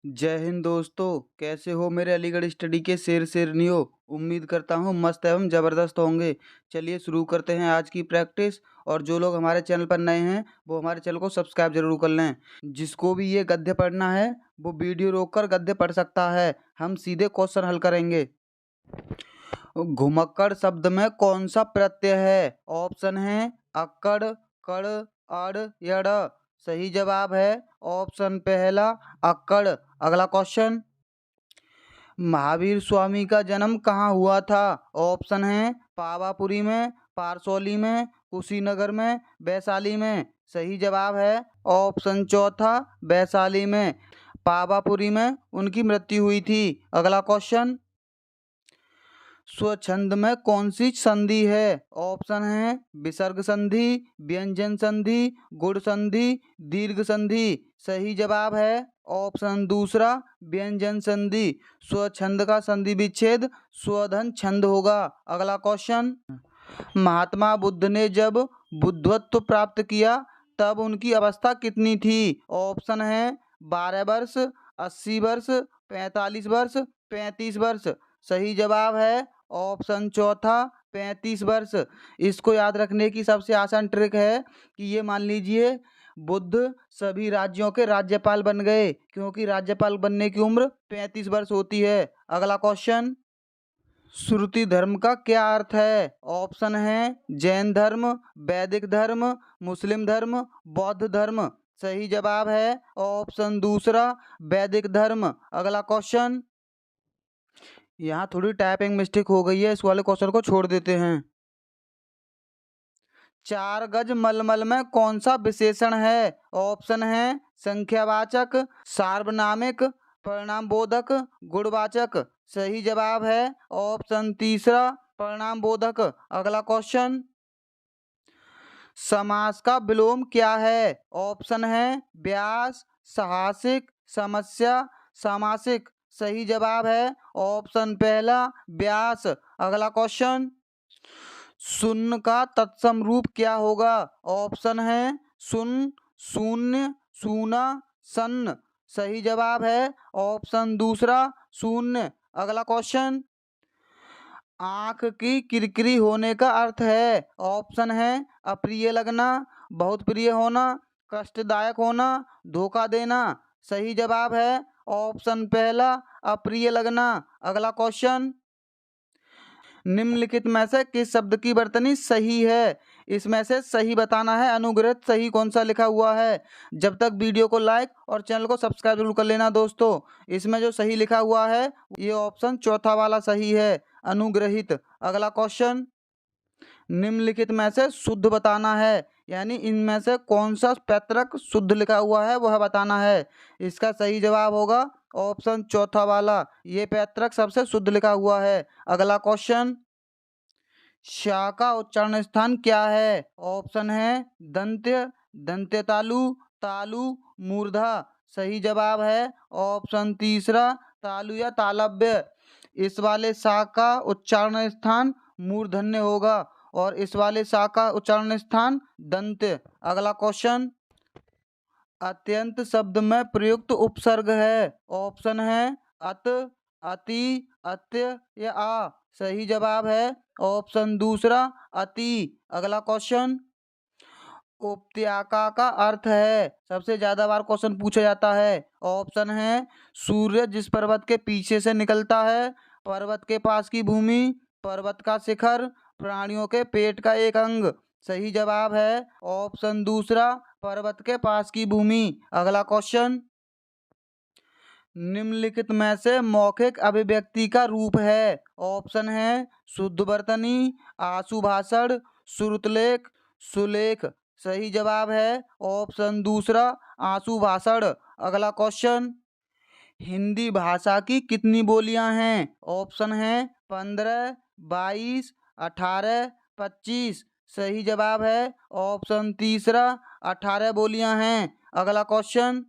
जय हिंद दोस्तों, कैसे हो मेरे अलीगढ़ स्टडी के शेरनियों। उम्मीद करता हूँ मस्त एवं ज़बरदस्त होंगे। चलिए शुरू करते हैं आज की प्रैक्टिस। और जो लोग हमारे चैनल पर नए हैं वो हमारे चैनल को सब्सक्राइब जरूर कर लें। जिसको भी ये गद्य पढ़ना है वो वीडियो रोककर गद्य पढ़ सकता है। हम सीधे क्वेश्चन हल करेंगे। घुमक्कड़ शब्द में कौन सा प्रत्यय है? ऑप्शन है अक्कड़, कड़, अड़ या ड़। सही जवाब है ऑप्शन पहला अक्कड़। अगला क्वेश्चन, महावीर स्वामी का जन्म कहाँ हुआ था? ऑप्शन है पावापुरी में, पारसौली में, कुशीनगर में, वैशाली में। सही जवाब है ऑप्शन चौथा वैशाली में। पावापुरी में उनकी मृत्यु हुई थी। अगला क्वेश्चन, स्वछंद में कौन सी संधि है? ऑप्शन है विसर्ग संधि, व्यंजन संधि, गुण संधि, दीर्घ संधि। सही जवाब है ऑप्शन दूसरा व्यंजन संधि। स्वछंद का संधि विच्छेद स्वधन छंद होगा। अगला क्वेश्चन, महात्मा बुद्ध ने जब बुद्धत्व प्राप्त किया तब उनकी अवस्था कितनी थी? ऑप्शन है 12 वर्ष, 80 वर्ष, 45 वर्ष, 35 वर्ष। सही जवाब है ऑप्शन चौथा 35 वर्ष। इसको याद रखने की सबसे आसान ट्रिक है कि ये मान लीजिए बुद्ध सभी राज्यों के राज्यपाल बन गए, क्योंकि राज्यपाल बनने की उम्र 35 वर्ष होती है। अगला क्वेश्चन, श्रुति धर्म का क्या अर्थ है? ऑप्शन है जैन धर्म, वैदिक धर्म, मुस्लिम धर्म, बौद्ध धर्म। सही जवाब है ऑप्शन दूसरा वैदिक धर्म। अगला क्वेश्चन, यहाँ थोड़ी टाइपिंग मिस्टेक हो गई है, इस वाले क्वेश्चन को छोड़ देते हैं। 4 गज मलमल में कौन सा विशेषण है? ऑप्शन है संख्यावाचक, सार्वनामिक, परिणामबोधक, गुणवाचक। सही जवाब है ऑप्शन तीसरा परिणामबोधक। अगला क्वेश्चन, समास का विलोम क्या है? ऑप्शन है व्यास, साहसिक, समस्या, सामासिक। सही जवाब है ऑप्शन पहला व्यास। अगला क्वेश्चन, शून्य का तत्सम रूप क्या होगा? ऑप्शन है शून्य, शून्य, शूना, सन्न। सही जवाब है ऑप्शन दूसरा शून्य। अगला क्वेश्चन, आंख की किरकिरी होने का अर्थ है? ऑप्शन है अप्रिय लगना, बहुत प्रिय होना, कष्टदायक होना, धोखा देना। सही जवाब है ऑप्शन पहला अप्रिय लगना। अगला क्वेश्चन, निम्नलिखित में से किस शब्द की वर्तनी सही है? इसमें से सही बताना है। अनुग्रहित सही कौन सा लिखा हुआ है? जब तक वीडियो को लाइक और चैनल को सब्सक्राइब जरूर कर लेना दोस्तों। इसमें जो सही लिखा हुआ है ये ऑप्शन चौथा वाला सही है, अनुग्रहित। अगला क्वेश्चन, निम्नलिखित में से शुद्ध बताना है, यानी इनमें से कौन सा पैतृक शुद्ध लिखा हुआ है वह बताना है। इसका सही जवाब होगा ऑप्शन चौथा वाला, ये पैतृक सबसे शुद्ध लिखा हुआ है। अगला क्वेश्चन, शा का उच्चारण स्थान क्या है? ऑप्शन है दंत्य, दंत्य तालु, तालु, मूर्धा। सही जवाब है ऑप्शन तीसरा तालु या तालव्य। इस वाले शा का उच्चारण स्थान मूर्धन्य होगा और इस वाले शा का उच्चारण स्थान दंत्य। अगला क्वेश्चन, अत्यंत शब्द में प्रयुक्त उपसर्ग है? ऑप्शन है अत, अति, अत्य या आ। सही जवाब है ऑप्शन दूसरा अति। अगला क्वेश्चन, उपत्याका का अर्थ है? सबसे ज्यादा बार क्वेश्चन पूछा जाता है। ऑप्शन है सूर्य जिस पर्वत के पीछे से निकलता है, पर्वत के पास की भूमि, पर्वत का शिखर, प्राणियों के पेट का एक अंग। सही जवाब है ऑप्शन दूसरा पर्वत के पास की भूमि। अगला क्वेश्चन, निम्नलिखित में से मौखिक अभिव्यक्ति का रूप है? ऑप्शन है शुद्ध वर्तनी, आशु भाषण, श्रुतलेख, सुलेख। सही जवाब है ऑप्शन दूसरा आशु भाषण। अगला क्वेश्चन, हिंदी भाषा की कितनी बोलियां हैं? ऑप्शन है 15, 22, 18, 25। सही जवाब है ऑप्शन तीसरा 18 बोलियां हैं। अगला क्वेश्चन,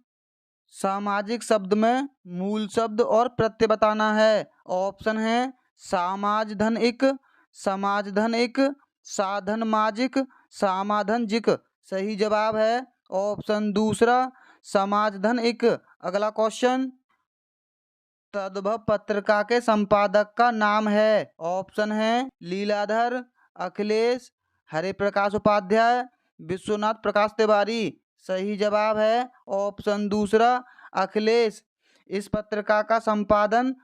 सामाजिक शब्द में मूल शब्द और प्रत्यय बताना है। ऑप्शन है सामाज धन इक, समाज धन इक, साधन माजिक, सामाधन जिक। सही जवाब है ऑप्शन दूसरा समाज धन इक। अगला क्वेश्चन, तद्भव पत्रिका के संपादक का नाम है? ऑप्शन है लीलाधर, अखिलेश, हरिप्रकाश उपाध्याय, विश्वनाथ प्रकाश तिवारी। सही जवाब है ऑप्शन दूसरा अखिलेश। इस पत्रिका का संपादन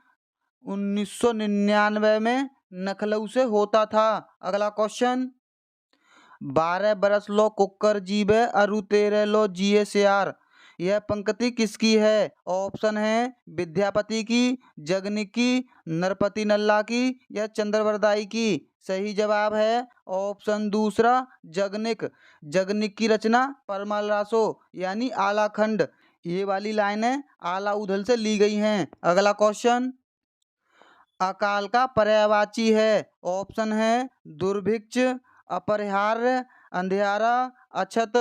1999 में लखनऊ से होता था। अगला क्वेश्चन, 12 बरस लो कुकर जीवे अरु 13 लो जिए सियार, यह पंक्ति किसकी है? ऑप्शन है विद्यापति की, जगनिक की, नरपति नल्ला की या चंद्रवरदाई की। सही जवाब है ऑप्शन दूसरा जगनिक। जगनिक की रचना परमल रासो यानी आलाखंड, ये वाली लाइनें आला उधल से ली गई हैं। अगला क्वेश्चन, अकाल का पर्यायवाची है? ऑप्शन है दुर्भिक्ष, अपरिहार्य, अंधियारा, अछत।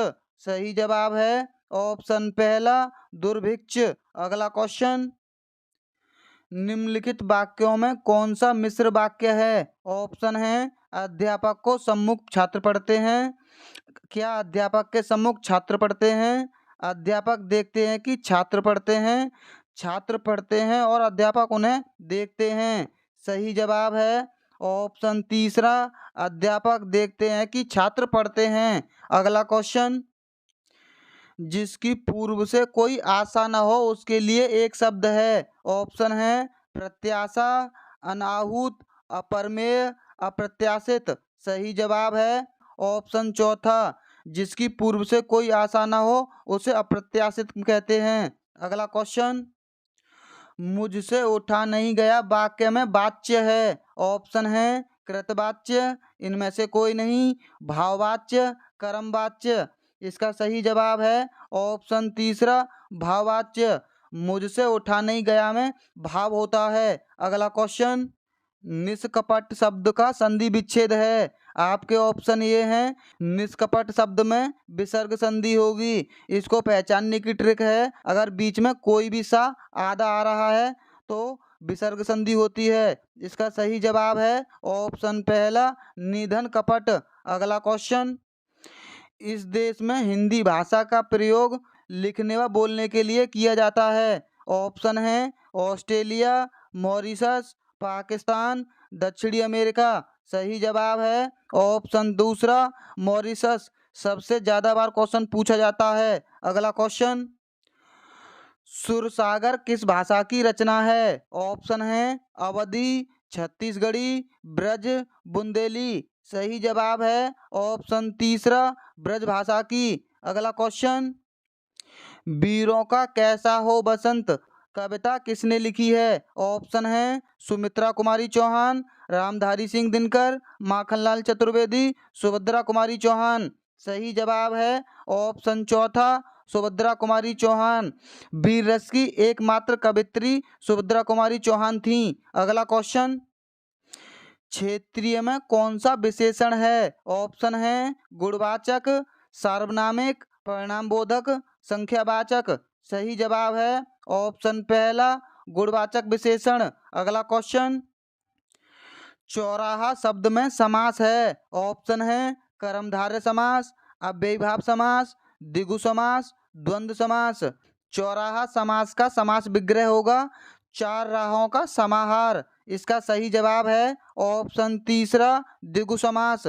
सही जवाब है ऑप्शन पहला दुर्भिक्ष। अगला क्वेश्चन, निम्नलिखित वाक्यों में कौन सा मिश्र वाक्य है? ऑप्शन है अध्यापक को सम्मुख छात्र पढ़ते हैं। क्या अध्यापक के सम्मुख छात्र पढ़ते हैं? अध्यापक देखते हैं कि छात्र पढ़ते हैं, छात्र पढ़ते हैं और अध्यापक उन्हें देखते हैं। सही जवाब है ऑप्शन तीसरा अध्यापक देखते हैं कि छात्र पढ़ते हैं। अगला क्वेश्चन, जिसकी पूर्व से कोई आशा न हो उसके लिए एक शब्द है। ऑप्शन है प्रत्याशा, अनाहूत, अप्रमेय, अप्रत्याशित। सही जवाब है ऑप्शन चौथा, जिसकी पूर्व से कोई आशा न हो उसे अप्रत्याशित कहते हैं। अगला क्वेश्चन, मुझसे उठा नहीं गया वाक्य में वाच्य है। ऑप्शन है कृतवाच्य, इनमें से कोई नहीं, भाववाच्य, कर्मवाच्य। इसका सही जवाब है ऑप्शन तीसरा भाववाच्य। मुझसे उठा नहीं गया में भाव होता है। अगला क्वेश्चन, निष्कपट शब्द का संधि विच्छेद है। आपके ऑप्शन ये हैं, निष्कपट शब्द में विसर्ग संधि होगी। इसको पहचानने की ट्रिक है, अगर बीच में कोई भी सा आधा आ रहा है तो विसर्ग संधि होती है। इसका सही जवाब है ऑप्शन पहला निधन कपट। अगला क्वेश्चन, इस देश में हिंदी भाषा का प्रयोग लिखने व बोलने के लिए किया जाता है। ऑप्शन है ऑस्ट्रेलिया, मॉरिशस, पाकिस्तान, दक्षिणी अमेरिका। सही जवाब है ऑप्शन दूसरा मॉरिशस। सबसे ज़्यादा बार क्वेश्चन पूछा जाता है। अगला क्वेश्चन, सुरसागर किस भाषा की रचना है? ऑप्शन है अवधी, छत्तीसगढ़ी, ब्रज, बुंदेली। सही जवाब है ऑप्शन तीसरा ब्रज भाषा की। अगला क्वेश्चन, वीरों का कैसा हो बसंत कविता किसने लिखी है? ऑप्शन है सुमित्रा कुमारी चौहान, रामधारी सिंह दिनकर, माखनलाल चतुर्वेदी, सुभद्रा कुमारी चौहान। सही जवाब है ऑप्शन चौथा सुभद्रा कुमारी चौहान। वीर रस की एकमात्र कवित्री सुभद्रा कुमारी चौहान थी। अगला क्वेश्चन, क्षेत्रीय में कौन सा विशेषण है? ऑप्शन है गुणवाचक, सार्वनामिक, परिणामबोधक, संख्यावाचक। सही जवाब है ऑप्शन पहला गुणवाचक विशेषण। अगला क्वेश्चन, चौराहा शब्द में समास है। ऑप्शन है कर्मधारय समास, अव्ययीभाव समास, द्विगु समास, द्वंद्व समास। चौराहा समास का समास विग्रह होगा चार राहों का समाहार। इसका सही जवाब है ऑप्शन तीसरा द्विगु समास।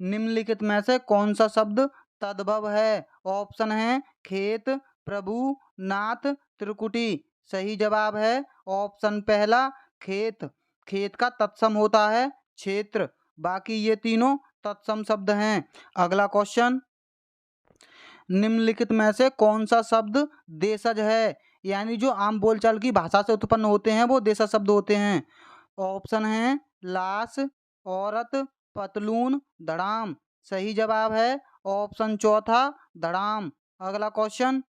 निम्नलिखित में से कौन सा शब्द तद्भव है? ऑप्शन है खेत, प्रभु, नाथ, त्रिकुटी। सही जवाब है ऑप्शन पहला खेत। खेत का तत्सम होता है क्षेत्र, बाकी ये तीनों तत्सम शब्द हैं। अगला क्वेश्चन, निम्नलिखित में से कौन सा शब्द देशज है? यानी जो आम बोलचाल की भाषा से उत्पन्न होते हैं वो देशज शब्द होते हैं। ऑप्शन है लाश, औरत, पतलून, धड़ाम। सही जवाब है ऑप्शन चौथा धड़ाम। अगला क्वेश्चन,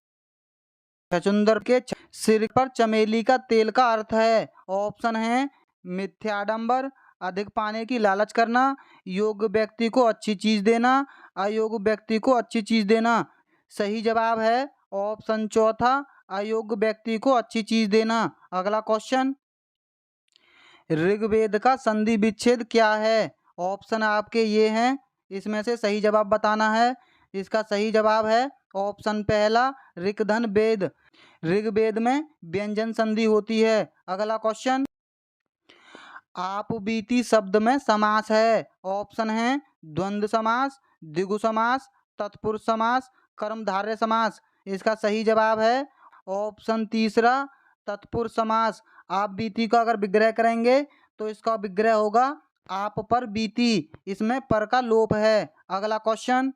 छछूंदर के सिर पर चमेली का तेल का अर्थ है। ऑप्शन है मिथ्याडंबर, अधिक पाने की लालच करना, योग्य व्यक्ति को अच्छी चीज देना, अयोग्य व्यक्ति को अच्छी चीज देना। सही जवाब है ऑप्शन चौथा अयोग्य व्यक्ति को अच्छी चीज देना। अगला क्वेश्चन, ऋग्वेद का संधि विच्छेद क्या है? ऑप्शन आपके ये हैं, इसमें से सही जवाब बताना है। इसका सही जवाब है ऑप्शन पहला ऋक्धन वेद। ऋग्वेद में व्यंजन संधि होती है। अगला क्वेश्चन, आप बीती शब्द में समास है। ऑप्शन है द्वंद्व समास, द्विगु समास, तत्पुरुष समास, कर्मधारय समास। इसका सही जवाब है ऑप्शन तीसरा, तत्पुरुष समास। आप बीती का अगर विग्रह करेंगे तो इसका विग्रह होगा आप पर बीती, इसमें पर का लोप है। अगला क्वेश्चन,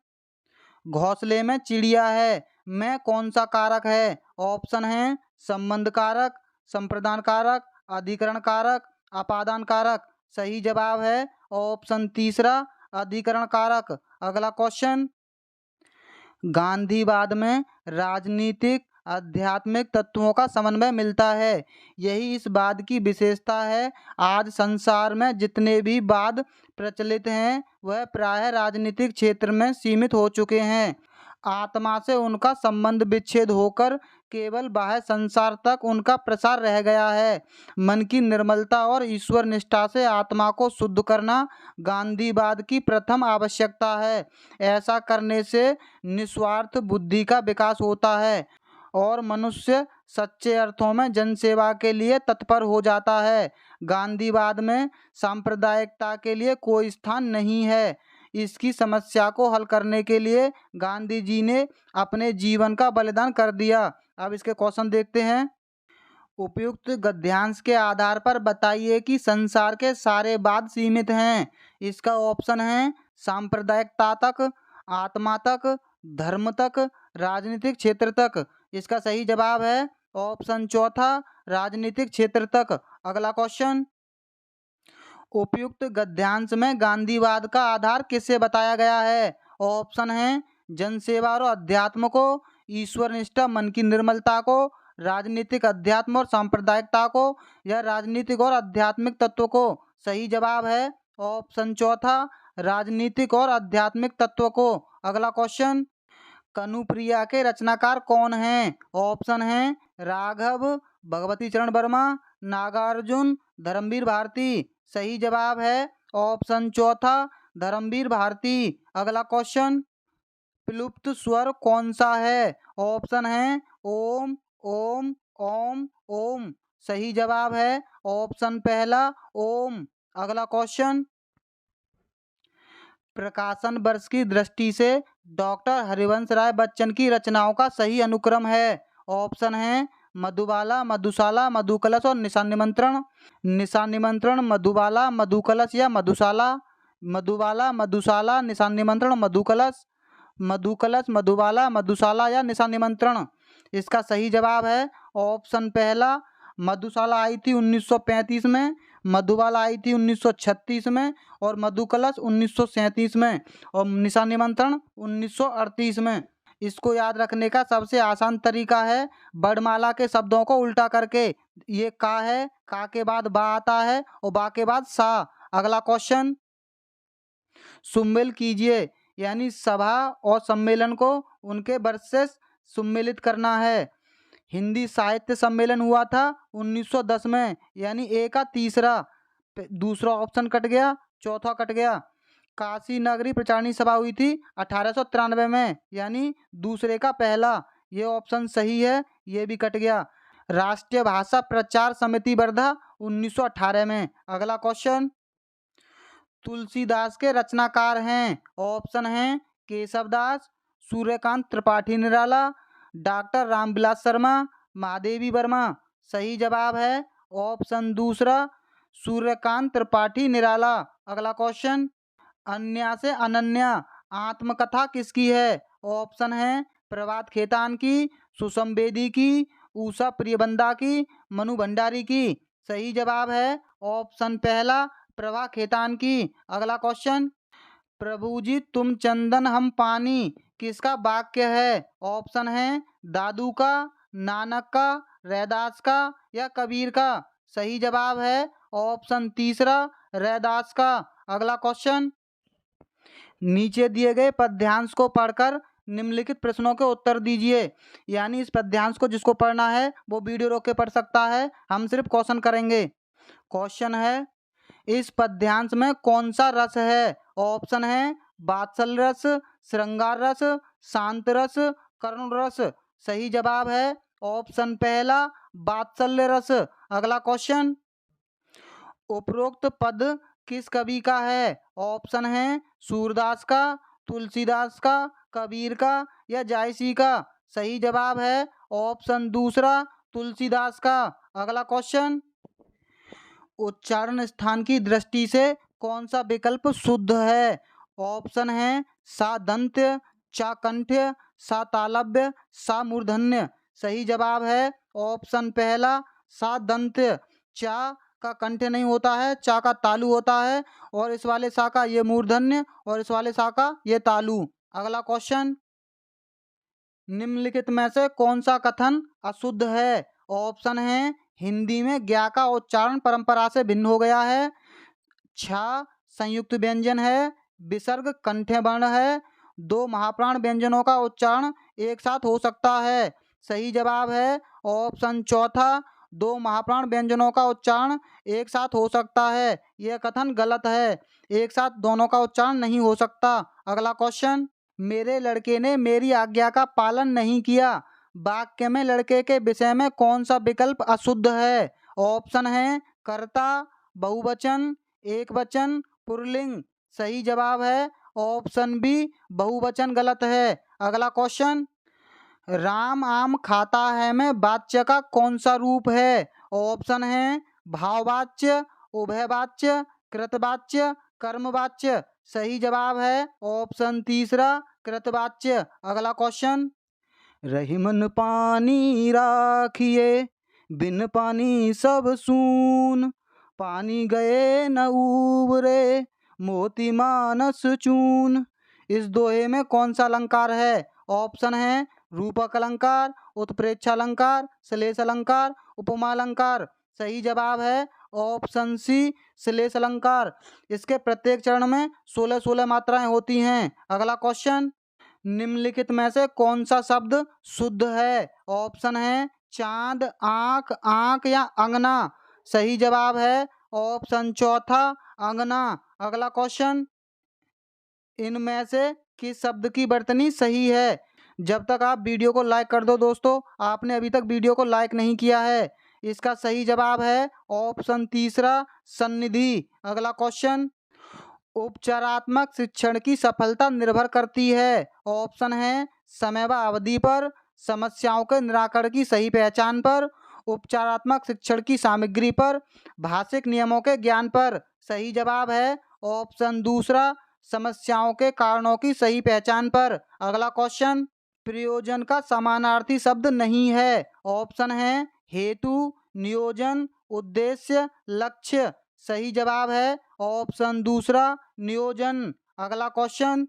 घोंसले में चिड़िया है में कौन सा कारक है। ऑप्शन है संबंध कारक, संप्रदान कारक, अधिकरण कारक, अपादान कारक। सही जवाब है ऑप्शन तीसरा, अधिकरण कारक। अगला क्वेश्चन, गांधीवाद में राजनीतिक आध्यात्मिक तत्वों का समन्वय मिलता है, यही इस वाद की विशेषता है। आज संसार में जितने भी वाद प्रचलित हैं वह प्रायः राजनीतिक क्षेत्र में सीमित हो चुके हैं। आत्मा से उनका संबंध विच्छेद होकर केवल बाह्य संसार तक उनका प्रसार रह गया है। मन की निर्मलता और ईश्वर निष्ठा से आत्मा को शुद्ध करना गांधीवाद की प्रथम आवश्यकता है। ऐसा करने से निस्वार्थ बुद्धि का विकास होता है और मनुष्य सच्चे अर्थों में जनसेवा के लिए तत्पर हो जाता है। गांधीवाद में सांप्रदायिकता के लिए कोई स्थान नहीं है। इसकी समस्या को हल करने के लिए गांधी जी ने अपने जीवन का बलिदान कर दिया। अब इसके क्वेश्चन देखते हैं। उपयुक्त गद्यांश के आधार पर बताइए कि संसार के सारे वाद सीमित हैं। इसका ऑप्शन है सांप्रदायिकता तक, आत्मा तक, धर्म तक, राजनीतिक क्षेत्र तक। इसका सही जवाब है ऑप्शन चौथा, राजनीतिक क्षेत्र तक। अगला क्वेश्चन, उपयुक्त गद्यांश में गांधीवाद का आधार किससे बताया गया है। ऑप्शन है जनसेवा और अध्यात्म को, ईश्वर निष्ठा मन की निर्मलता को, राजनीतिक अध्यात्म और सांप्रदायिकता को, या राजनीतिक और आध्यात्मिक तत्व को। सही जवाब है ऑप्शन चौथा, राजनीतिक और आध्यात्मिक तत्व को। अगला क्वेश्चन, कनुप्रिया के रचनाकार कौन हैं। ऑप्शन है राघव, भगवती चरण वर्मा, नागार्जुन, धर्मवीर भारती। सही जवाब है ऑप्शन चौथा, धर्मवीर भारती। अगला क्वेश्चन, प्लुप्त स्वर कौन सा है। ऑप्शन है ओम, ओम, ओम, ओम। सही जवाब है ऑप्शन पहला, ओम। अगला क्वेश्चन, प्रकाशन वर्ष की दृष्टि से डॉक्टर हरिवंश राय बच्चन की रचनाओं का सही अनुक्रम है। ऑप्शन है मधुबाला, मधुशाला, मधुकलश और निशान निमंत्रण। निशान निमंत्रण, मधुबाला, मधुकलश या मधुशाला। मधुबाला, मधुशाला, निशान निमंत्रण, मधुकलश। मधुकलश, मधुबाला, मधुशाला या निशान निमंत्रण। इसका सही जवाब है ऑप्शन पहला, मधुशाला आई थी 1935 में, मधुबाला आई थी 1936 में और मधुकलश 1937 में और निशान निमंत्रण 1938 में। इसको याद रखने का सबसे आसान तरीका है वर्णमाला के शब्दों को उल्टा करके। ये का है, का के बाद बा आता है और बा के बाद सा। अगला क्वेश्चन, सुमेल कीजिए, यानी सभा और सम्मेलन को उनके वर्ष से सम्मिलित करना है। हिंदी साहित्य सम्मेलन हुआ था 1910 में, यानी ए का तीसरा। दूसरा ऑप्शन कट गया, चौथा कट गया। काशी नगरी प्रचारणी सभा हुई थी 1893 में, यानी दूसरे का पहला। ये ऑप्शन सही है, ये भी कट गया। राष्ट्रीय भाषा प्रचार समिति वर्धा 1918 में। अगला क्वेश्चन, तुलसीदास के रचनाकार हैं। ऑप्शन हैं केशवदास, सूर्यकांत त्रिपाठी निराला, डॉक्टर रामविलास शर्मा, महादेवी वर्मा। सही जवाब है ऑप्शन दूसरा, सूर्यकांत त्रिपाठी निराला। अगला क्वेश्चन, अन्या से अनन्या आत्मकथा किसकी है। ऑप्शन है प्रभात खेतान की, सुषम बेदी की, उषा प्रियबंदा की, मनु भंडारी की। सही जवाब है ऑप्शन पहला, प्रभा खेतान की। अगला क्वेश्चन, प्रभु जी तुम चंदन हम पानी किसका वाक्य है। ऑप्शन है दादू का, नानक का, रैदास का या कबीर का। सही जवाब है ऑप्शन तीसरा, रैदास का। अगला क्वेश्चन, नीचे दिए गए पद्यांश को पढ़कर निम्नलिखित प्रश्नों के उत्तर दीजिए। यानी इस पद्यांश को जिसको पढ़ना है वो वीडियो रोक के पढ़ सकता है, हम सिर्फ क्वेश्चन करेंगे। क्वेश्चन है, इस पद्यांश में कौन सा रस है। ऑप्शन है वात्सल रस, श्रृंगार रस, शांत रस, करुण रस। सही जवाब है ऑप्शन पहला, वात्सल्य रस। अगला क्वेश्चन, उपरोक्त पद किस कवि का है? ऑप्शन है सूरदास का, तुलसीदास का, कबीर का या जायसी का। सही जवाब है ऑप्शन दूसरा, तुलसीदास का। अगला क्वेश्चन, उच्चारण स्थान की दृष्टि से कौन सा विकल्प शुद्ध है? ऑप्शन है सादंत्य, चाकंठ्य, सातालव्य, सामूर्धन्य। सही जवाब है ऑप्शन पहला, सादंत्य। चा का कंठ नहीं होता है, चा का तालु होता है, और इस वाले सा का ये मूर्धन्य और इस वाले सा का ये तालु। अगला क्वेश्चन, निम्नलिखित में से कौन सा कथन अशुद्ध है? ऑप्शन है हिंदी में ज्ञा का उच्चारण परंपरा से भिन्न हो गया है, छा संयुक्त व्यंजन है, विसर्ग कंठ्य वर्ण है, दो महाप्राण व्यंजनों का उच्चारण एक साथ हो सकता है। सही जवाब है ऑप्शन चौथा, दो महाप्राण व्यंजनों का उच्चारण एक साथ हो सकता है। यह कथन गलत है, एक साथ दोनों का उच्चारण नहीं हो सकता। अगला क्वेश्चन, मेरे लड़के ने मेरी आज्ञा का पालन नहीं किया। वाक्य में लड़के के विषय में कौन सा विकल्प अशुद्ध है? ऑप्शन है कर्ता, बहुवचन, एक वचन, पुल्लिंग। सही जवाब है ऑप्शन बी, बहुवचन गलत है। अगला क्वेश्चन, राम आम खाता है में वाच्य का कौन सा रूप है? ऑप्शन है भाववाच्य, उभयवाच्य, कृतवाच्य, कर्मवाच्य। सही जवाब है ऑप्शन तीसरा, कृतवाच्य। अगला क्वेश्चन, रहीमन पानी राखिए, बिन पानी सब सून, पानी गए न उबरे, मोती मानस चून। इस दोहे में कौन सा अलंकार है? ऑप्शन है रूपक अलंकार, उत्प्रेक्षा अलंकार, श्लेष अलंकार, उपमा अलंकार। सही जवाब है ऑप्शन सी, श्लेष अलंकार। इसके प्रत्येक चरण में 16-16 मात्राएं होती हैं। अगला क्वेश्चन, निम्नलिखित में से कौन सा शब्द शुद्ध है? ऑप्शन है चांद, आंख, आंख या अंगना। सही जवाब है ऑप्शन चौथा, अंगना। अगला क्वेश्चन, इनमें से किस शब्द की वर्तनी सही है? जब तक आप वीडियो को लाइक कर दो दोस्तों, आपने अभी तक वीडियो को लाइक नहीं किया है। इसका सही जवाब है ऑप्शन तीसरा, सन्निधि। अगला क्वेश्चन, उपचारात्मक शिक्षण की सफलता निर्भर करती है। ऑप्शन है समय व अवधि पर, समस्याओं के निराकरण की सही पहचान पर, उपचारात्मक शिक्षण की सामग्री पर, भाषिक नियमों के ज्ञान पर। सही जवाब है ऑप्शन दूसरा, समस्याओं के कारणों की सही पहचान पर। अगला क्वेश्चन, प्रयोजन का समानार्थी शब्द नहीं है। ऑप्शन है हेतु, नियोजन, उद्देश्य, लक्ष्य। सही जवाब है ऑप्शन दूसरा, नियोजन। अगला क्वेश्चन,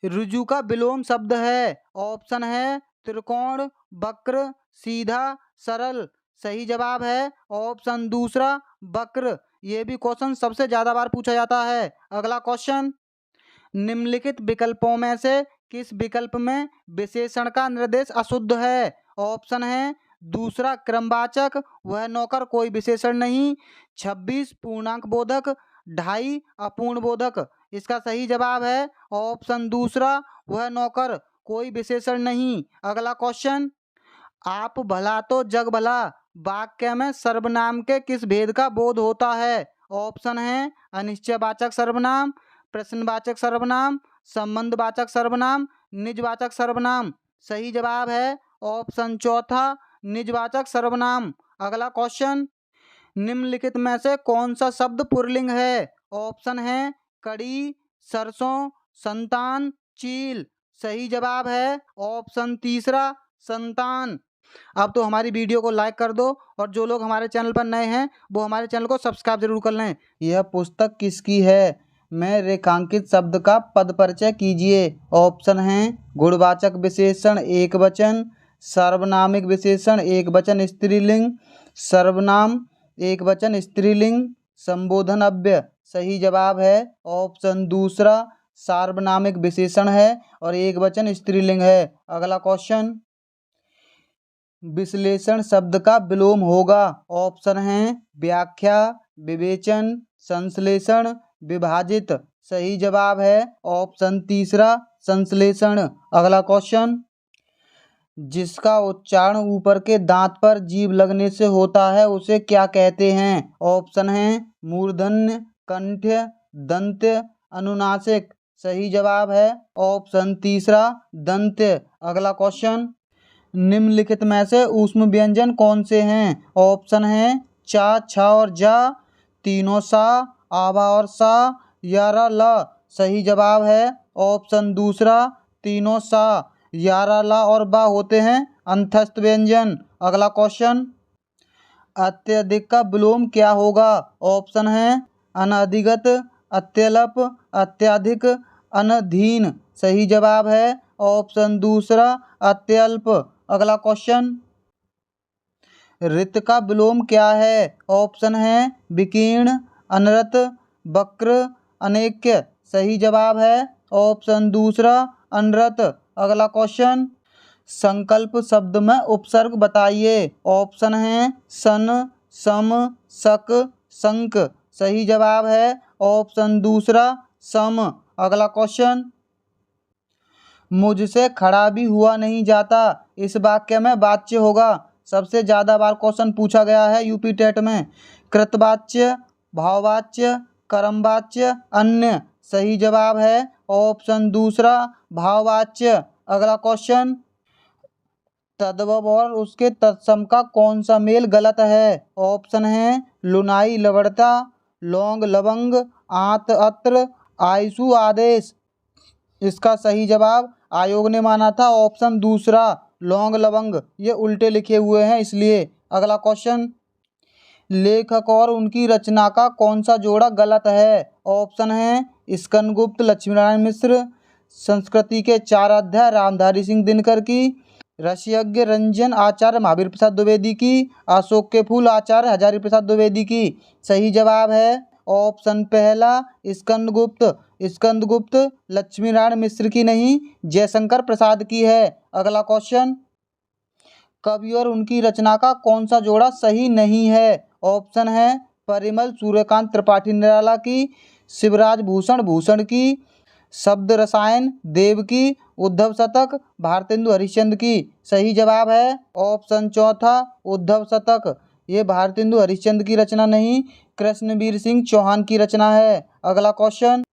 ऋजु का विलोम शब्द है। ऑप्शन है त्रिकोण, वक्र, सीधा, सरल। सही जवाब है ऑप्शन दूसरा, वक्र। ये भी क्वेश्चन सबसे ज्यादा बार पूछा जाता है। अगला क्वेश्चन, निम्नलिखित विकल्पों में से किस विकल्प में विशेषण का निर्देश अशुद्ध है? ऑप्शन है दूसरा क्रमवाचक, वह नौकर कोई विशेषण नहीं, 26 पूर्णांक बोधक, 2.5 अपूर्ण बोधक। इसका सही जवाब है ऑप्शन दूसरा, वह नौकर कोई विशेषण नहीं। अगला क्वेश्चन, आप भला तो जग भला वाक्य में सर्वनाम के किस भेद का बोध होता है? ऑप्शन है अनिश्चयवाचक सर्वनाम, प्रश्नवाचक सर्वनाम, संबंधवाचक सर्वनाम, निजवाचक सर्वनाम। सही जवाब है ऑप्शन चौथा, निजवाचक सर्वनाम। अगला क्वेश्चन, निम्नलिखित में से कौन सा शब्द पुल्लिंग है? ऑप्शन है कड़ी, सरसों, संतान, चील। सही जवाब है ऑप्शन तीसरा, संतान। अब तो हमारी वीडियो को लाइक कर दो, और जो लोग हमारे चैनल पर नए हैं वो हमारे चैनल को सब्सक्राइब जरूर कर लें। यह पुस्तक किसकी है? में रेखांकित शब्द का पद परिचय कीजिए। ऑप्शन हैं गुणवाचक विशेषण एक वचन, सार्वनामिक विशेषण एक वचन स्त्रीलिंग, सर्वनाम एक वचन स्त्रीलिंग, संबोधन अव्यय। सही जवाब है ऑप्शन दूसरा, सार्वनामिक विशेषण है और एक वचन स्त्रीलिंग है। अगला क्वेश्चन, विश्लेषण शब्द का विलोम होगा। ऑप्शन हैं व्याख्या, विवेचन, संश्लेषण, विभाजित। सही जवाब है ऑप्शन तीसरा, संश्लेषण। अगला क्वेश्चन, जिसका उच्चारण ऊपर के दांत पर जीभ लगने से होता है उसे क्या कहते हैं? ऑप्शन है मूर्धन्य, कंठ्य, दंत्य, अनुनासिक। सही जवाब है ऑप्शन तीसरा दंत्य। अगला क्वेश्चन, निम्नलिखित में से ऊष्म व्यंजन कौन से हैं? ऑप्शन है चा, छा और जा, तीनों सा, आवा और सा, या र ल। सही जवाब है ऑप्शन दूसरा तीनों सा। यारा, ला और बा होते हैं अंतस्थ व्यंजन। अगला क्वेश्चन, अत्यधिक का विलोम क्या होगा? ऑप्शन है अनधिगत, अत्यल्प, अत्यधिक, अनधीन। सही जवाब है ऑप्शन दूसरा अत्यल्प। अगला क्वेश्चन, रित का विलोम क्या है? ऑप्शन है विकीर्ण, अनरत, वक्र, अनेक्य। सही जवाब है ऑप्शन दूसरा अनरत। अगला क्वेश्चन, संकल्प शब्द में उपसर्ग बताइए। ऑप्शन है सन, सम, सक, संक। सही जवाब है ऑप्शन दूसरा सम। अगला क्वेश्चन, मुझसे खड़ा भी हुआ नहीं जाता इस वाक्य में वाच्य होगा। सबसे ज़्यादा बार क्वेश्चन पूछा गया है यूपी टेट में। कृतवाच्य, भाववाच्य, कर्मवाच्य, अन्य। सही जवाब है ऑप्शन दूसरा भाववाच्य। अगला क्वेश्चन, तद्भव और उसके तत्सम का कौन सा मेल गलत है? ऑप्शन है लुनाई, लवणता, लौंग, लवंग, आत, अत्र, आयसु, आदेश। इसका सही जवाब आयोग ने माना था ऑप्शन दूसरा लौंग, लवंग। ये उल्टे लिखे हुए हैं इसलिए। अगला क्वेश्चन, लेखक और उनकी रचना का कौन सा जोड़ा गलत है? ऑप्शन है स्कंदगुप्त लक्ष्मीनारायण मिश्र, संस्कृति के 4 अध्याय रामधारी सिंह दिनकर की, रसयज्ञ रंजन आचार्य महावीर प्रसाद द्विवेदी की, अशोक के फूल आचार्य हजारी प्रसाद द्विवेदी की। सही जवाब है ऑप्शन पहला स्कंदगुप्त। स्कंदगुप्त लक्ष्मीनारायण मिश्र की नहीं, जयशंकर प्रसाद की है। अगला क्वेश्चन, कवि और उनकी रचना का कौन सा जोड़ा सही नहीं है? ऑप्शन है परिमल सूर्यकांत त्रिपाठी निराला की, शिवराज भूषण भूषण की, शब्द रसायन देव की, उद्धव शतक भारतेंदु हरिश्चंद्र की। सही जवाब है ऑप्शन चौथा उद्धव शतक। ये भारतेंदु हरिश्चंद्र की रचना नहीं, कृष्णवीर सिंह चौहान की रचना है। अगला क्वेश्चन,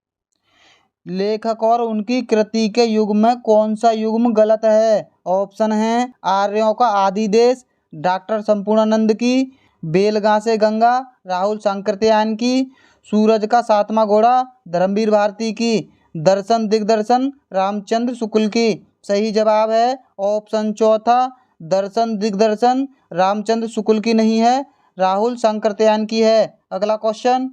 लेखक और उनकी कृति के युग में कौन सा युग्म गलत है? ऑप्शन है आर्यों का आदि देश डॉक्टर संपूर्णानंद की, बेलगां से गंगा राहुल सांकृत्यायन की, सूरज का सातवां घोड़ा धर्मवीर भारती की, दर्शन दिग्दर्शन रामचंद्र शुक्ल की। सही जवाब है ऑप्शन चौथा दर्शन दिग्दर्शन रामचंद्र शुक्ल की नहीं है, राहुल सांकृत्यायन की है। अगला क्वेश्चन,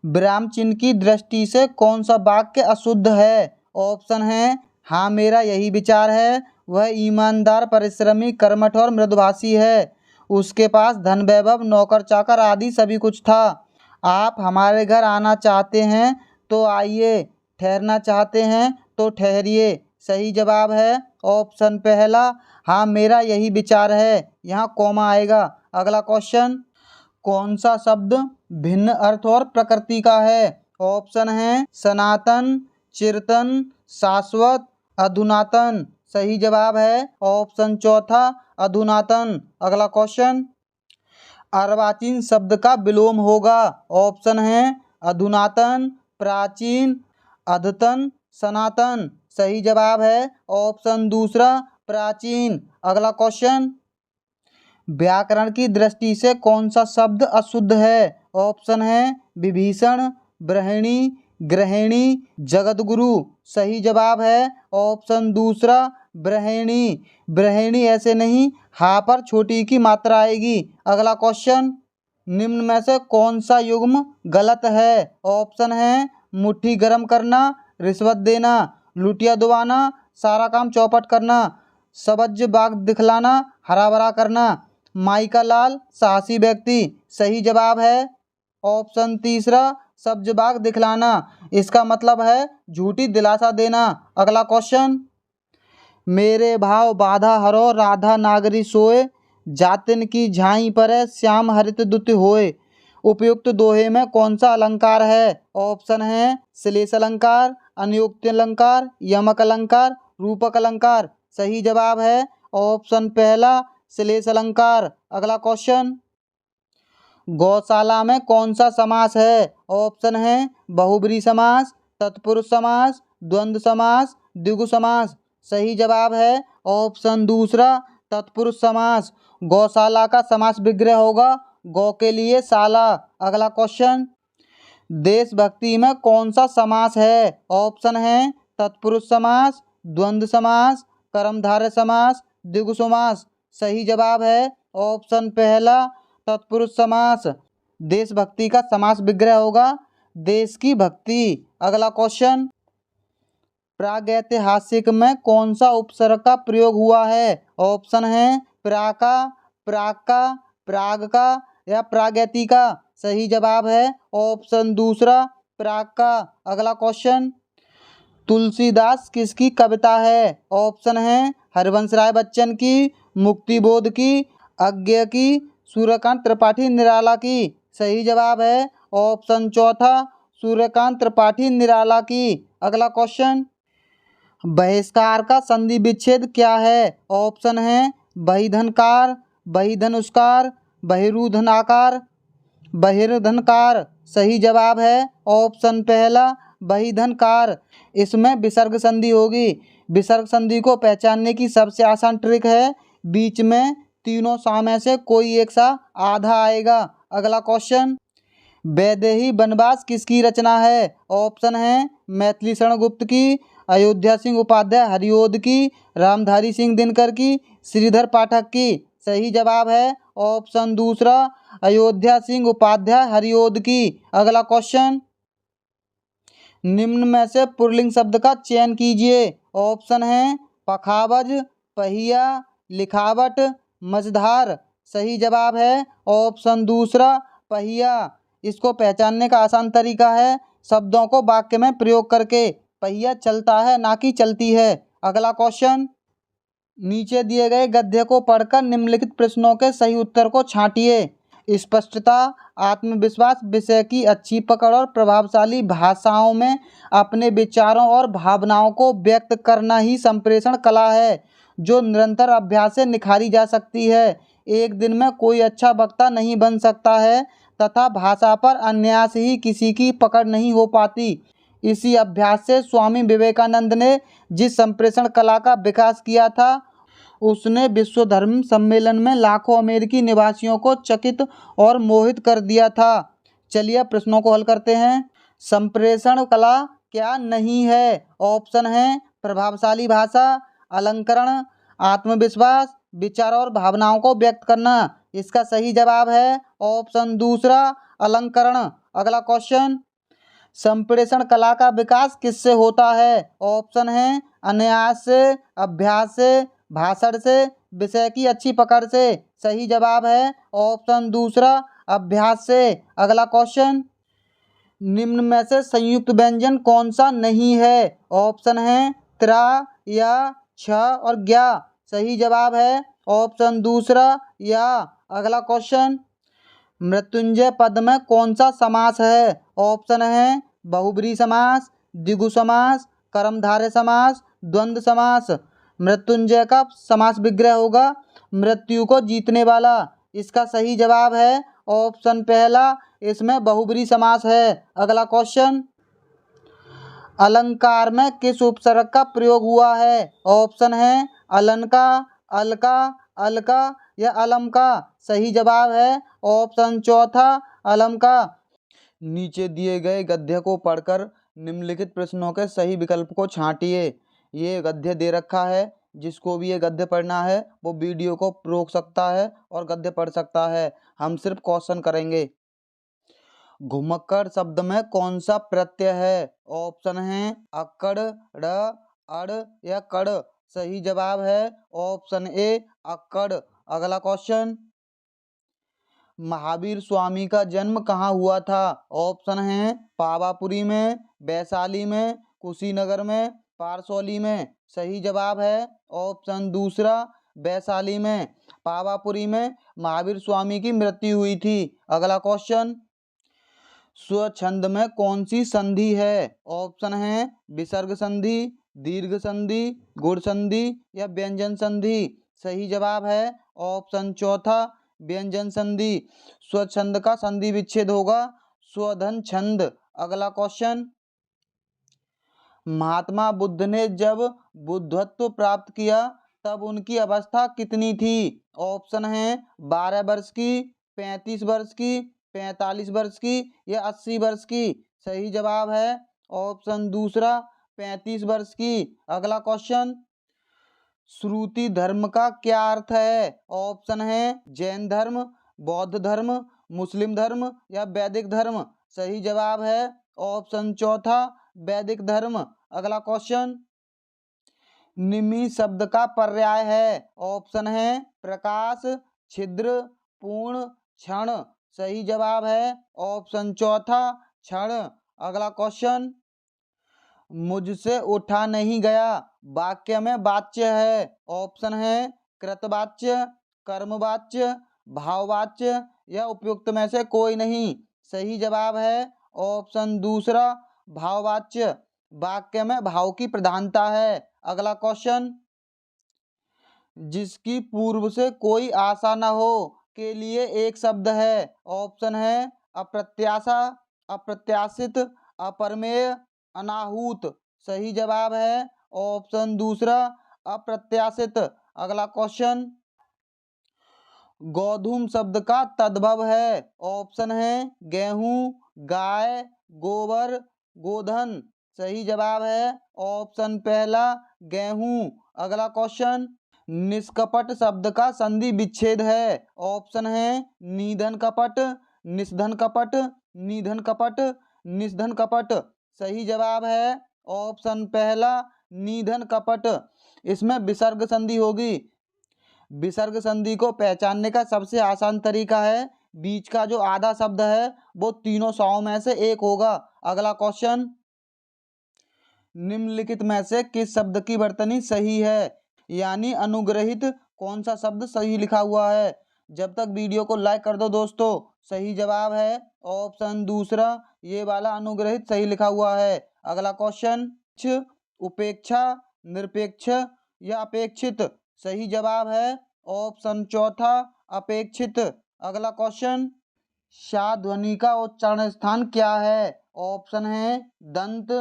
विराम चिन्ह की दृष्टि से कौन सा वाक्य अशुद्ध है? ऑप्शन है हाँ मेरा यही विचार है, वह ईमानदार, परिश्रमी, कर्मठ और मृदुभाषी है। उसके पास धन, वैभव, नौकर चाकर आदि सभी कुछ था। आप हमारे घर आना चाहते हैं तो आइए, ठहरना चाहते हैं तो ठहरिए। सही जवाब है ऑप्शन पहला हाँ मेरा यही विचार है। यहाँ कॉमा आएगा। अगला क्वेश्चन, कौन सा शब्द भिन्न अर्थ और प्रकृति का है? ऑप्शन है सनातन, चिरतन, शाश्वत, अधुनातन। सही जवाब है ऑप्शन चौथा अधुनातन। अगला क्वेश्चन, अर्वाचीन शब्द का विलोम होगा। ऑप्शन है अधुनातन, प्राचीन, अद्यतन, सनातन। सही जवाब है ऑप्शन दूसरा प्राचीन। अगला क्वेश्चन, व्याकरण की दृष्टि से कौन सा शब्द अशुद्ध है? ऑप्शन है विभीषण, ब्रहिणी, ग्रहिणी, जगतगुरु। सही जवाब है ऑप्शन दूसरा ब्रहिणी। ब्रहिणी ऐसे नहीं, हा पर छोटी की मात्रा आएगी। अगला क्वेश्चन, निम्न में से कौन सा युग्म गलत है? ऑप्शन है मुट्ठी गर्म करना, रिश्वत देना, लुटिया दुबाना, सारा काम चौपट करना, सब्ज बाग दिखलाना, हरा भरा करना, माई का लाल, साहसी व्यक्ति। सही जवाब है ऑप्शन तीसरा सब्ज बाग दिखलाना। इसका मतलब है झूठी दिलासा देना। अगला क्वेश्चन, मेरे भाव बाधा हरो राधा नागरी सोए, जातिन की झाई परे श्याम हरित दुत होए। उपयुक्त दोहे में कौन सा अलंकार है? ऑप्शन है श्लेष अलंकार, अनियुक्त अलंकार, यमक अलंकार, रूपक अलंकार। सही जवाब है ऑप्शन पहला श्लेष अलंकार। अगला क्वेश्चन, गौशाला में कौन सा समास है? ऑप्शन है बहुब्रीहि समास, तत्पुरुष समास, द्वंद्व समास, द्विगु समास। सही जवाब है ऑप्शन दूसरा तत्पुरुष समास। गौशाला का समास विग्रह होगा गौ के लिए शाला। अगला क्वेश्चन, देशभक्ति में कौन सा समास है? ऑप्शन है तत्पुरुष समास, द्वंद्व समास, कर्मधारय समास, द्विगु समास। सही जवाब है ऑप्शन पहला तत्पुरुष समास। देशभक्ति का समास विग्रह होगा देश की भक्ति। अगला क्वेश्चन, प्रागैतिहासिक में कौन सा उपसर्ग का प्रयोग हुआ है? ऑप्शन है प्राका, प्राग का, प्राग का या प्रागैतिका। सही जवाब है ऑप्शन दूसरा प्राग का। अगला क्वेश्चन, तुलसीदास किसकी कविता है? ऑप्शन है हरिवंश राय बच्चन की, मुक्तिबोध की, अज्ञेय की, सूर्यकांत त्रिपाठी निराला की। सही जवाब है ऑप्शन चौथा सूर्यकांत त्रिपाठी निराला की। अगला क्वेश्चन, बहिष्कार का संधि विच्छेद क्या है? ऑप्शन है बहिधनकार, बहिधनुष्कार, बहिरुधनाकार, बहिर्धनकार। सही जवाब है ऑप्शन पहला बहिधनकार। इसमें विसर्ग संधि होगी। विसर्ग संधि को पहचानने की सबसे आसान ट्रिक है बीच में तीनों सा में से कोई एक सा आधा आएगा। अगला क्वेश्चन, वैदेही वनवास किसकी रचना है? ऑप्शन है मैथिली शरण गुप्त की, अयोध्या सिंह उपाध्याय हरिओद की, रामधारी सिंह दिनकर की, श्रीधर पाठक की। सही जवाब है ऑप्शन दूसरा अयोध्या सिंह उपाध्याय हरिओद की। अगला क्वेश्चन, निम्न में से पुल्लिंग शब्द का चयन कीजिए। ऑप्शन है पखावज, पहिया, लिखावट, मझधार। सही जवाब है ऑप्शन दूसरा पहिया। इसको पहचानने का आसान तरीका है शब्दों को वाक्य में प्रयोग करके। पहिया चलता है ना कि चलती है। अगला क्वेश्चन, नीचे दिए गए गद्य को पढ़कर निम्नलिखित प्रश्नों के सही उत्तर को छांटिए। स्पष्टता, आत्मविश्वास, विषय की अच्छी पकड़ और प्रभावशाली भाषाओं में अपने विचारों और भावनाओं को व्यक्त करना ही संप्रेषण कला है जो निरंतर अभ्यास से निखारी जा सकती है। एक दिन में कोई अच्छा वक्ता नहीं बन सकता है तथा भाषा पर अनायास ही किसी की पकड़ नहीं हो पाती। इसी अभ्यास से स्वामी विवेकानंद ने जिस संप्रेषण कला का विकास किया था उसने विश्व धर्म सम्मेलन में लाखों अमेरिकी निवासियों को चकित और मोहित कर दिया था। चलिए प्रश्नों को हल करते हैं। संप्रेषण कला क्या नहीं है? ऑप्शन है प्रभावशाली भाषा, अलंकरण, आत्मविश्वास, विचार और भावनाओं को व्यक्त करना। इसका सही जवाब है ऑप्शन दूसरा अलंकरण। अगला क्वेश्चन, संप्रेषण कला का विकास किससे होता है? ऑप्शन है अनायास से, अभ्यास से, भाषण से, विषय की अच्छी पकड़ से। सही जवाब है ऑप्शन दूसरा अभ्यास से। अगला क्वेश्चन, निम्न में से संयुक्त व्यंजन कौन सा नहीं है? ऑप्शन है त्रा, या, छ और ज्ञा। सही जवाब है ऑप्शन दूसरा या। अगला क्वेश्चन, मृत्युंजय पद में कौन सा समास है? ऑप्शन है बहुब्रीहि समास, द्विगु समास, कर्मधारय समास, द्वंद्व समास। मृत्युंजय का समास विग्रह होगा मृत्यु को जीतने वाला। इसका सही जवाब है ऑप्शन पहला, इसमें बहुब्रीहि समास है। अगला क्वेश्चन, अलंकार में किस उपसर्ग का प्रयोग हुआ है? ऑप्शन है अलंका, अलका, अलका या अलम का। सही जवाब है ऑप्शन चौथा अलम का। नीचे दिए गए गद्य को पढ़कर निम्नलिखित प्रश्नों के सही विकल्प को छांटिए। ये गद्य दे रखा है, जिसको भी ये गद्य पढ़ना है वो वीडियो को रोक सकता है और गद्य पढ़ सकता है। हम सिर्फ क्वेश्चन करेंगे। घुमक्कड़ शब्द में कौन सा प्रत्यय है? ऑप्शन है अक्कड़, ड़, अड़ या कड़। सही जवाब है ऑप्शन ए अक्कड़। अगला क्वेश्चन, महावीर स्वामी का जन्म कहाँ हुआ था? ऑप्शन है पावापुरी में, वैशाली में, कुशीनगर में, पारसौली में। सही जवाब है ऑप्शन दूसरा वैशाली में। पावापुरी में महावीर स्वामी की मृत्यु हुई थी। अगला क्वेश्चन, स्वछंद में कौन सी संधि है? ऑप्शन है विसर्ग संधि, दीर्घ संधि, गुण संधि या व्यंजन संधि। सही जवाब है ऑप्शन चौथा व्यंजन संधि। स्वछंद का संधि विच्छेद होगा स्वधन छंद। अगला क्वेश्चन, महात्मा बुद्ध ने जब बुद्धत्व प्राप्त किया तब उनकी अवस्था कितनी थी? ऑप्शन है 12 वर्ष की, 35 वर्ष की, 45 वर्ष की या 80 वर्ष की। सही जवाब है ऑप्शन दूसरा 35 वर्ष की। अगला क्वेश्चन, श्रुति धर्म का क्या अर्थ है? ऑप्शन है जैन धर्म, बौद्ध धर्म, मुस्लिम धर्म या वैदिक धर्म। सही जवाब है ऑप्शन चौथा वैदिक धर्म। अगला क्वेश्चन, निमि शब्द का पर्याय है? ऑप्शन है प्रकाश, छिद्र, पूर्ण, क्षण। सही जवाब है ऑप्शन चौथा क्षण। अगला क्वेश्चन, मुझसे उठा नहीं गया वाक्य में वाच्य है? ऑप्शन है कृतवाच्य, कर्मवाच्य, भाववाच्य या उपयुक्त में से कोई नहीं। सही जवाब है ऑप्शन दूसरा भाववाच्य। वाक्य में भाव की प्रधानता है। अगला क्वेश्चन, जिसकी पूर्व से कोई आशा न हो के लिए एक शब्द है? ऑप्शन है अप्रत्याशा, अप्रत्याशित, अपरमेय, अनाहूत। सही जवाब है ऑप्शन दूसरा अप्रत्याशित। अगला क्वेश्चन, गोधूम शब्द का तद्भव है? ऑप्शन है गेहूं, गाय, गोबर, गोधन। सही जवाब है ऑप्शन पहला गेहूं। अगला क्वेश्चन, निष्कपट शब्द का संधि विच्छेद है? ऑप्शन है निधन कपट, निषधन कपट, निधन कपट, निषधन कपट। सही जवाब है ऑप्शन पहला निधन कपट। इसमें विसर्ग संधि होगी। विसर्ग संधि को पहचानने का सबसे आसान तरीका है बीच का जो आधा शब्द है वो तीनों सौ में से एक होगा। अगला क्वेश्चन, निम्नलिखित में से किस शब्द की वर्तनी सही है? यानी अनुग्रहित कौन सा शब्द सही लिखा हुआ है? जब तक वीडियो को लाइक कर दो दोस्तों। सही जवाब है ऑप्शन दूसरा ये वाला अनुग्रहित सही लिखा हुआ है। अगला क्वेश्चन, उपेक्षा, निरपेक्ष या अपेक्षित। सही जवाब है ऑप्शन चौथा अपेक्षित। अगला क्वेश्चन, शा ध्वनि का उच्चारण स्थान क्या है? ऑप्शन है दंत,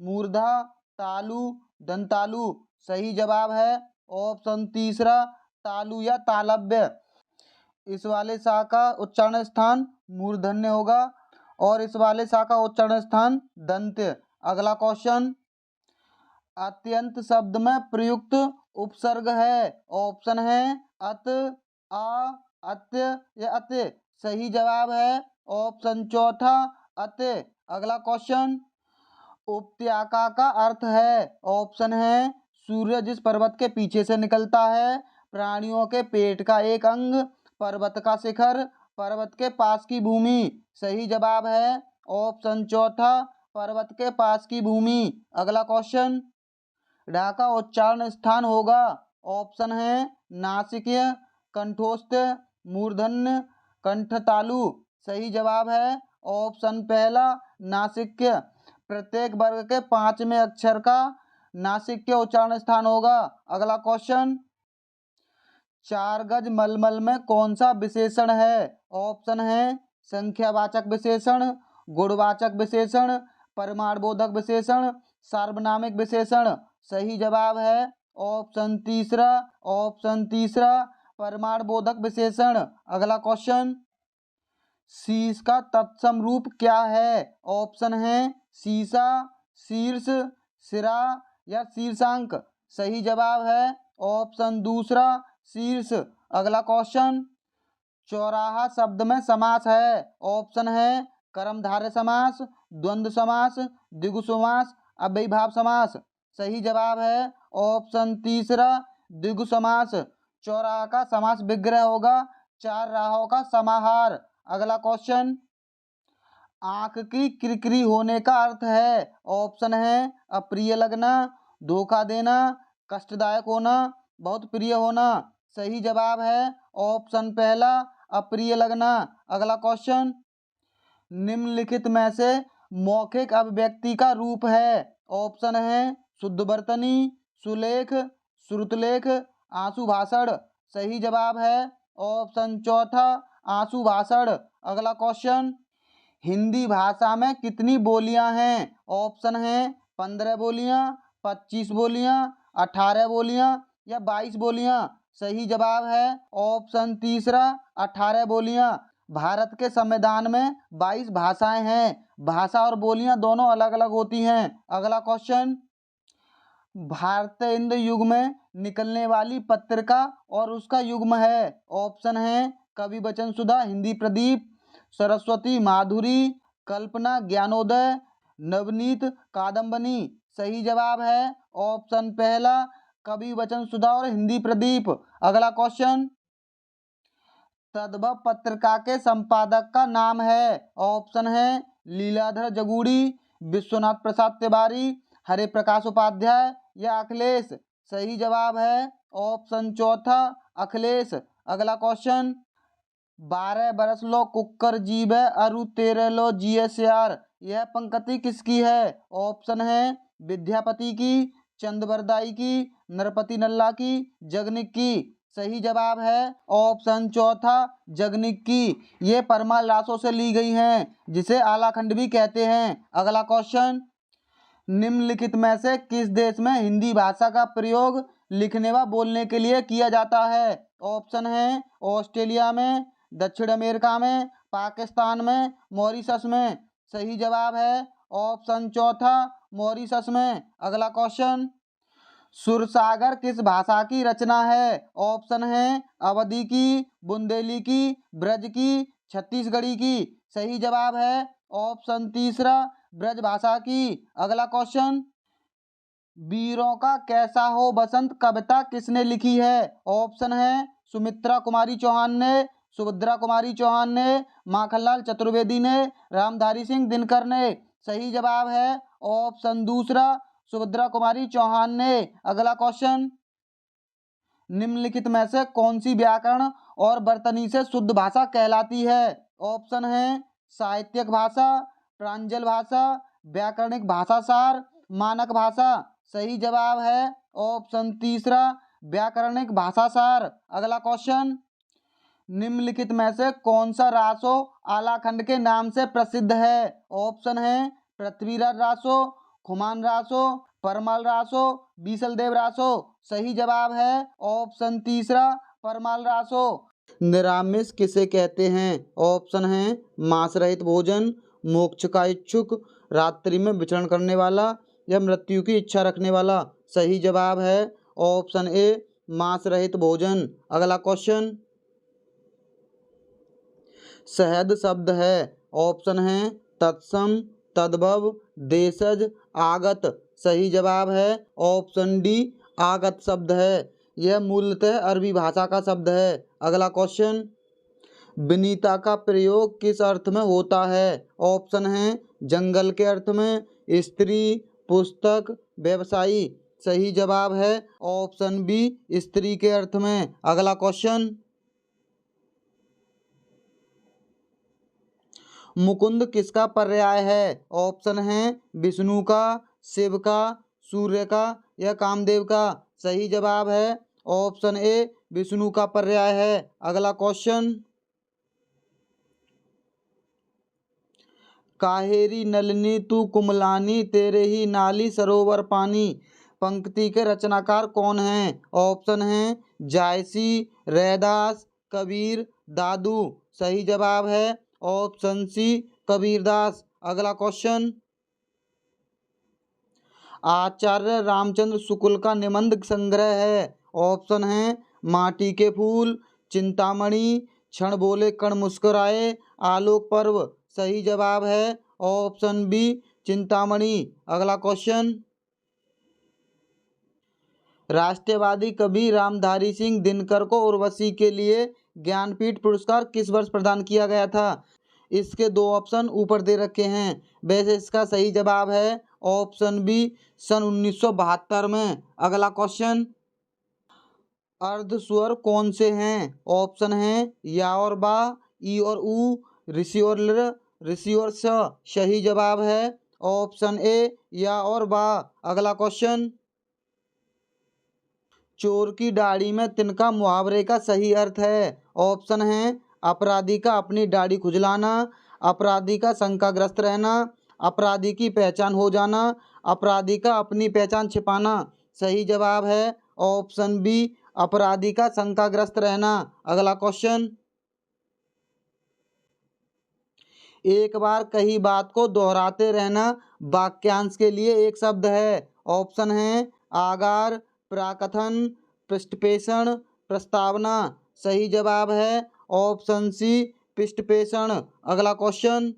मूर्धा, तालु, दंतालु। सही जवाब है ऑप्शन तीसरा तालु या तालव्य। इस वाले शा का उच्चारण स्थान मूर्धन्य होगा और इस वाले शा का उच्चारण स्थान दंत्य। अगला क्वेश्चन, अत्यंत शब्द में प्रयुक्त उपसर्ग है? ऑप्शन है अत, आ, अत्य या अत्य। सही जवाब है ऑप्शन चौथा अत्य। अगला क्वेश्चन, उपत्याका का अर्थ है? ऑप्शन है सूर्य जिस पर्वत के पीछे से निकलता है, प्राणियों के पेट का एक अंग, पर्वत का शिखर, पर्वत के पास की भूमि। सही जवाब है ऑप्शन चौथा पर्वत के पास की भूमि। अगला क्वेश्चन, ढा का उच्चारण स्थान होगा? ऑप्शन है नासिकीय, कंठोस्थ, मूर्धन्य, कंठतालु। सही जवाब है ऑप्शन पहला नासिक्य। प्रत्येक वर्ग के 5वें अक्षर का नासिक्य उच्चारण स्थान होगा। अगला क्वेश्चन, चार गज मलमल में कौन सा विशेषण है? ऑप्शन है संख्यावाचक विशेषण, गुणवाचक विशेषण, परिमाणबोधक विशेषण, सार्वनामिक विशेषण। सही जवाब है ऑप्शन तीसरा परिमाणबोधक विशेषण। अगला क्वेश्चन, शीश का तत्सम रूप क्या है? ऑप्शन है शीशा, शीर्ष, सिरा या शीर्षांक। सही जवाब है ऑप्शन दूसरा शीर्ष। अगला क्वेश्चन, चौराहा शब्द में समास है? ऑप्शन है कर्मधारय समास, द्वंद्व समास, द्विगु समास, अव्ययीभाव समास। सही जवाब है ऑप्शन तीसरा द्विगु समास। चौराहा का समास विग्रह होगा, चार राहों का समाहार। अगला क्वेश्चन, आंख की किरकिरी होने का अर्थ है? ऑप्शन है अप्रिय लगना, धोखा देना, कष्टदायक होना, बहुत प्रिय होना। सही जवाब है ऑप्शन पहला अप्रिय लगना। अगला क्वेश्चन, निम्नलिखित में से मौखिक अभिव्यक्ति का रूप है? ऑप्शन है शुद्ध वर्तनी, सुलेख, श्रुतलेख, आंसू भाषण। सही जवाब है ऑप्शन चौथा आंसू भाषण। अगला क्वेश्चन, हिंदी भाषा में कितनी बोलियां हैं? ऑप्शन है 15 बोलियां, 25 बोलियां, 18 बोलियां या 22 बोलियां। सही जवाब है ऑप्शन तीसरा 18 बोलियां। भारत के संविधान में 22 भाषाएं हैं। भाषा और बोलियां दोनों अलग अलग होती हैं। अगला क्वेश्चन, भारतीय हिंद युग में निकलने वाली पत्रिका और उसका युग्म है। ऑप्शन है कवि वचन सुधा, हिंदी प्रदीप, सरस्वती माधुरी, कल्पना ज्ञानोदय, नवनीत कादम्बनी। सही जवाब है ऑप्शन पहला कवि वचन सुधा और हिंदी प्रदीप। अगला क्वेश्चन, तद्भव पत्रिका के संपादक का नाम है। ऑप्शन है लीलाधर जगूड़ी, विश्वनाथ प्रसाद तिवारी, हरे प्रकाश उपाध्याय या अखिलेश। सही जवाब है ऑप्शन चौथा अखिलेश। अगला क्वेश्चन, 12 बरस लो कुकर जीवे अरु 13 लो जिये सियार, यह पंक्ति किसकी है? ऑप्शन है विद्यापति की, चंद्रवरदाई की, नरपति नल्ला की, जगनिक की। सही जवाब है ऑप्शन चौथा जगनिक की। ये परमाल रासों से ली गई हैं, जिसे आलाखंड भी कहते हैं। अगला क्वेश्चन, निम्नलिखित में से किस देश में हिंदी भाषा का प्रयोग लिखने व बोलने के लिए किया जाता है? ऑप्शन है ऑस्ट्रेलिया में, दक्षिण अमेरिका में, पाकिस्तान में, मॉरिशस में। सही जवाब है ऑप्शन चौथा मॉरिशस में। अगला क्वेश्चन, सुरसागर किस भाषा की रचना है? ऑप्शन है अवधी की, बुंदेली की, ब्रज की, छत्तीसगढ़ी की। सही जवाब है ऑप्शन तीसरा ब्रज भाषा की। अगला क्वेश्चन, वीरों का कैसा हो बसंत कविता किसने लिखी है? ऑप्शन है सुमित्रा कुमारी चौहान ने, सुभद्रा कुमारी चौहान ने, माखनलाल चतुर्वेदी ने, रामधारी सिंह दिनकर ने। सही जवाब है ऑप्शन दूसरा सुभद्रा कुमारी चौहान ने। अगला क्वेश्चन, निम्नलिखित में से कौन सी व्याकरण और वर्तनी से शुद्ध भाषा कहलाती है? ऑप्शन है साहित्यिक भाषा, प्रांजल भाषा, व्याकरणिक भाषासार, मानक भाषा। सही जवाब है ऑप्शन तीसरा व्याकरणिक भाषासार। अगला क्वेश्चन, निम्नलिखित में से कौन सा रासो आलाखंड के नाम से प्रसिद्ध है? ऑप्शन है पृथ्वीराज रासो, खुमान रासो, परमाल रासो, बीसलदेव रासो। सही जवाब है ऑप्शन तीसरा परमाल रासो। निरामिष किसे कहते हैं? ऑप्शन है मांस रहित भोजन, मोक्ष का इच्छुक, रात्रि में विचरण करने वाला या मृत्यु की इच्छा रखने वाला। सही जवाब है ऑप्शन ए मांस रहित भोजन। अगला क्वेश्चन, शहद शब्द है। ऑप्शन है तत्सम, तद्भव, देशज, आगत। सही जवाब है ऑप्शन डी आगत शब्द है। यह मूलतः अरबी भाषा का शब्द है। अगला क्वेश्चन, विनीता का प्रयोग किस अर्थ में होता है? ऑप्शन है जंगल के अर्थ में, स्त्री, पुस्तक, व्यवसायी। सही जवाब है ऑप्शन बी स्त्री के अर्थ में। अगला क्वेश्चन, मुकुंद किसका पर्याय है? ऑप्शन है विष्णु का, शिव का, सूर्य का या कामदेव का। सही जवाब है ऑप्शन ए विष्णु का पर्याय है। अगला क्वेश्चन, काहेरी नलिनी तू कुमलानी, तेरे ही नाली सरोवर पानी, पंक्ति के रचनाकार कौन हैं? ऑप्शन है जायसी, रैदास, कबीर, दादू। सही जवाब है ऑप्शन सी कबीरदास। अगला क्वेश्चन, आचार्य रामचंद्र शुक्ल का निबंध संग्रह है। ऑप्शन है माटी के फूल, चिंतामणि, क्षण बोले कण मुस्कुराए, आलोक पर्व। सही जवाब है ऑप्शन बी चिंतामणि। अगला क्वेश्चन, राष्ट्रवादी कवि रामधारी सिंह दिनकर को उर्वशी के लिए ज्ञानपीठ पुरस्कार किस वर्ष प्रदान किया गया था? इसके दो ऑप्शन ऊपर दे रखे हैं। वैसे इसका सही जवाब है ऑप्शन बी सन 1972 में। अगला क्वेश्चन, अर्ध स्वर कौन से हैं? ऑप्शन है या और बा, ई और ऊ, ऋषि और ल, ऋषि और स। सही जवाब है ऑप्शन ए या और बा। अगला क्वेश्चन, चोर की दाढ़ी में तिनका मुहावरे का सही अर्थ है। ऑप्शन है अपराधी का अपनी दाढ़ी खुजलाना, अपराधी का शंकाग्रस्त रहना, अपराधी की पहचान हो जाना, अपराधी का अपनी पहचान छिपाना। सही जवाब है ऑप्शन बी, अपराधी का शंकाग्रस्त रहना। अगला क्वेश्चन, एक बार कही बात को दोहराते रहना वाक्यांश के लिए एक शब्द है। ऑप्शन है आगार, प्राकथन, पृष्ठपेषण, प्रस्तावना। सही जवाब है ऑप्शन सी, पृष्ठपेषण। अगला क्वेश्चन,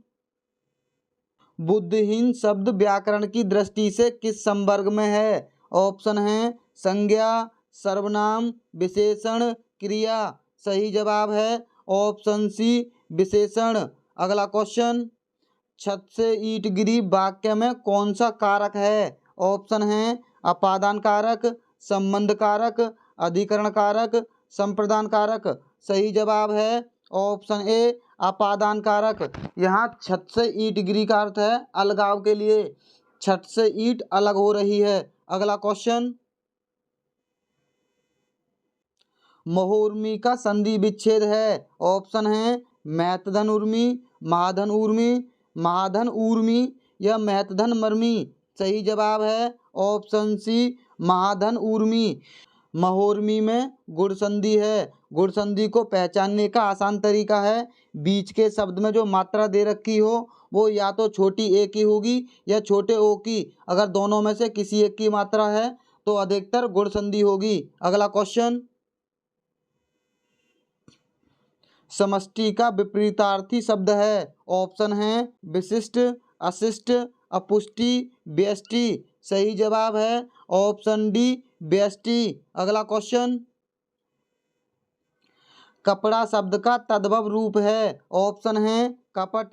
बुद्धिहीन शब्द व्याकरण की दृष्टि से किस संवर्ग में है? ऑप्शन है संज्ञा, सर्वनाम, विशेषण, क्रिया। सही जवाब है ऑप्शन सी, विशेषण। अगला क्वेश्चन, छत से ईंट गिरी वाक्य में कौन सा कारक है? ऑप्शन है अपादान कारक, संबंध कारक, अधिकरण कारक, संप्रदान कारक। सही जवाब है ऑप्शन ए, अपादान कारक। यहाँ छत से ईंट गिरी का अर्थ है अलगाव के लिए, छत से ईंट अलग हो रही है। अगला क्वेश्चन, महोर्मी का संधि विच्छेद है। ऑप्शन है महतधन उर्मी, महाधन ऊर्मी, महाधन ऊर्मी या महतधन मर्मी। सही जवाब है ऑप्शन सी, महाधन ऊर्मी। महोर्मी में गुण संधि है। गुण संधि को पहचानने का आसान तरीका है, बीच के शब्द में जो मात्रा दे रखी हो वो या तो छोटी ए की होगी या छोटे ओ की। अगर दोनों में से किसी एक की मात्रा है तो अधिकतर गुण संधि होगी। अगला क्वेश्चन, समष्टि का विपरीतार्थी शब्द है। ऑप्शन है विशिष्ट, अशिष्ट, अपुष्टि, व्यष्टि। सही जवाब है ऑप्शन डी, व्यष्टि। अगला क्वेश्चन, कपड़ा शब्द का तद्भव रूप है। ऑप्शन है कपट,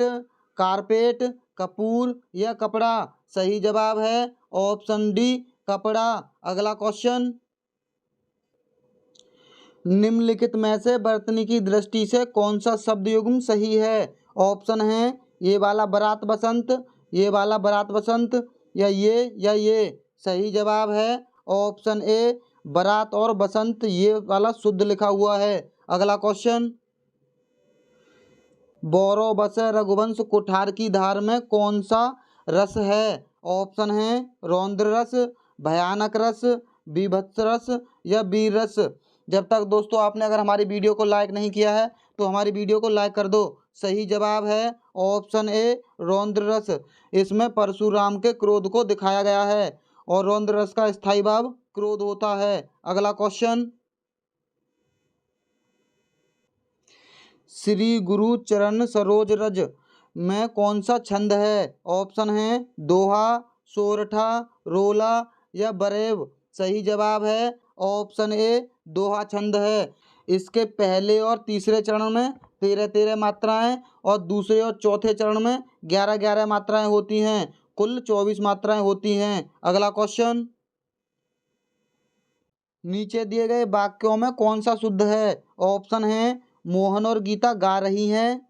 कारपेट, कपूर या कपड़ा। सही जवाब है ऑप्शन डी, कपड़ा। अगला क्वेश्चन, निम्नलिखित में से वर्तनी की दृष्टि से कौन सा शब्द युग्म सही है? ऑप्शन है ये वाला बरात बसंत, ये वाला बरात बसंत या ये। सही जवाब है ऑप्शन ए, बरात और बसंत ये वाला शुद्ध लिखा हुआ है। अगला क्वेश्चन, बौरो बसे रघुवंश कुठार की धार में कौन सा रस है? ऑप्शन है रौद्र रस, भयानक रस, बीभत्स रस या वीर रस। जब तक दोस्तों आपने अगर हमारी वीडियो को लाइक नहीं किया है तो हमारी वीडियो को लाइक कर दो। सही जवाब है ऑप्शन ए, रौद्र रस। इसमें परशुराम के क्रोध को दिखाया गया है और रौद्र रस का स्थायी भाव क्रोध होता है। अगला क्वेश्चन, श्री गुरु चरण सरोज रज में कौन सा छंद है? ऑप्शन है दोहा, सोरठा, रोला या बरेव। सही जवाब है ऑप्शन ए, दोहा छंद है। इसके पहले और तीसरे चरण में 13-13 मात्राएं और दूसरे और चौथे चरण में 11-11 मात्राएं होती हैं। कुल 24 मात्राएं होती हैं। अगला क्वेश्चन, नीचे दिए गए वाक्यों में कौन सा शुद्ध है? ऑप्शन है मोहन और गीता गा रही हैं,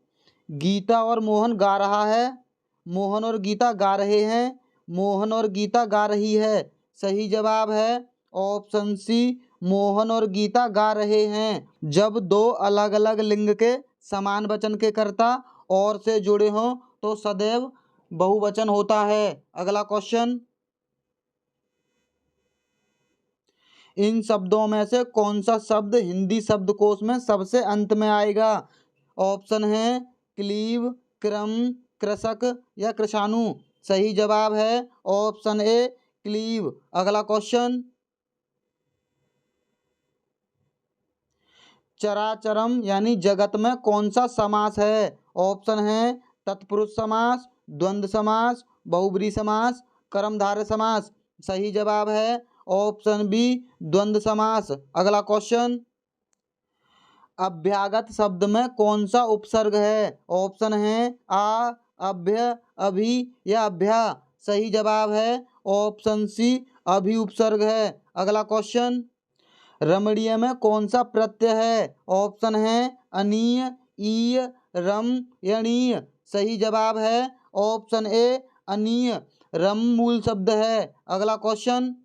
गीता और मोहन गा रहा है, मोहन और गीता गा रहे हैं, मोहन और गीता गा रही है। सही जवाब है ऑप्शन सी, मोहन और गीता गा रहे हैं। जब दो अलग अलग लिंग के समान वचन के कर्ता और से जुड़े हों तो सदैव बहुवचन होता है। अगला क्वेश्चन, इन शब्दों में से कौन सा शब्द हिंदी शब्दकोश में सबसे अंत में आएगा? ऑप्शन है क्लीव, क्रम, कृषक या कृषाणु। सही जवाब है ऑप्शन ए, क्लीव। अगला क्वेश्चन, चराचरम यानी जगत में कौन सा समास है? ऑप्शन है तत्पुरुष समास, द्वंद्व समास, बहुब्रीहि समास, कर्मधारय समास। सही जवाब है ऑप्शन बी, द्वंद्व समास। अगला क्वेश्चन, अभ्यागत शब्द में कौन सा उपसर्ग है? ऑप्शन है आ, अभ्य, अभि या अभ्या। सही जवाब है ऑप्शन सी, अभि उपसर्ग है। अगला क्वेश्चन, रमणीय में कौन सा प्रत्यय है? ऑप्शन है अनीय, ईय, रम या णीय। सही जवाब है ऑप्शन ए, अनीय। रम मूल शब्द है। अगला क्वेश्चन,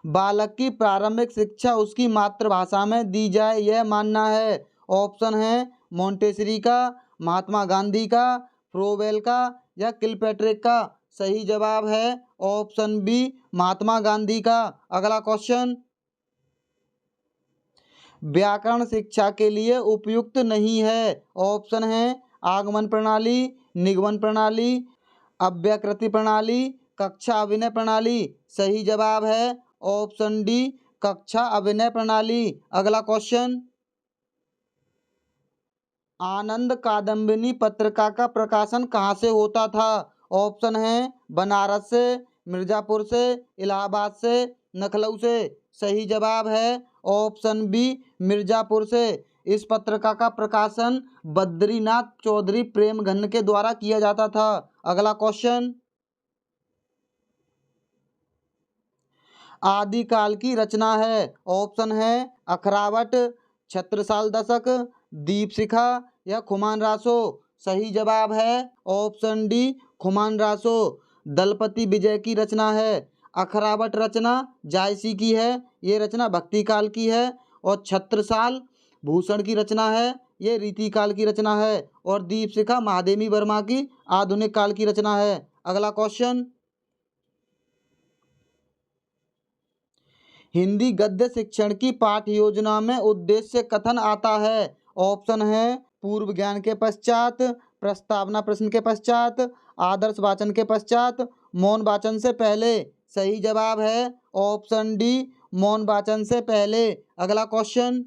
बालक की प्रारंभिक शिक्षा उसकी मातृभाषा में दी जाए, यह मानना है। ऑप्शन है मोंटेसरी का, महात्मा गांधी का, फ्रोवेल का या किलपैट्रिक का। सही जवाब है ऑप्शन बी, महात्मा गांधी का। अगला क्वेश्चन, व्याकरण शिक्षा के लिए उपयुक्त नहीं है। ऑप्शन है आगमन प्रणाली, निगमन प्रणाली, अव्यकृति प्रणाली, कक्षा अभिनय प्रणाली। सही जवाब है ऑप्शन डी, कक्षा अभिनय प्रणाली। अगला क्वेश्चन, आनंद कादम्बिनी पत्रिका का प्रकाशन कहाँ से होता था। ऑप्शन है बनारस से, मिर्जापुर से, इलाहाबाद से, लखनऊ से। सही जवाब है ऑप्शन बी, मिर्जापुर से। इस पत्रिका का प्रकाशन बद्रीनाथ चौधरी प्रेमघन के द्वारा किया जाता था। अगला क्वेश्चन, आदिकाल की रचना है। ऑप्शन है अखरावट, छत्रसाल दशक, दीपशिखा या खुमान रासो। सही जवाब है ऑप्शन डी, खुमान रासो। दलपति विजय की रचना है। अखरावट रचना जायसी की है, ये रचना भक्ति काल की है। और छत्रसाल भूषण की रचना है, ये रीति काल की रचना है। और दीपशिखा महादेवी वर्मा की आधुनिक काल की रचना है। अगला क्वेश्चन, हिंदी गद्य शिक्षण की पाठ्य योजना में उद्देश्य कथन आता है। ऑप्शन है पूर्व ज्ञान के पश्चात, प्रस्तावना प्रश्न के पश्चात, आदर्श वाचन के पश्चात, मौन वाचन से पहले। सही जवाब है ऑप्शन डी, मौन वाचन से पहले। अगला क्वेश्चन,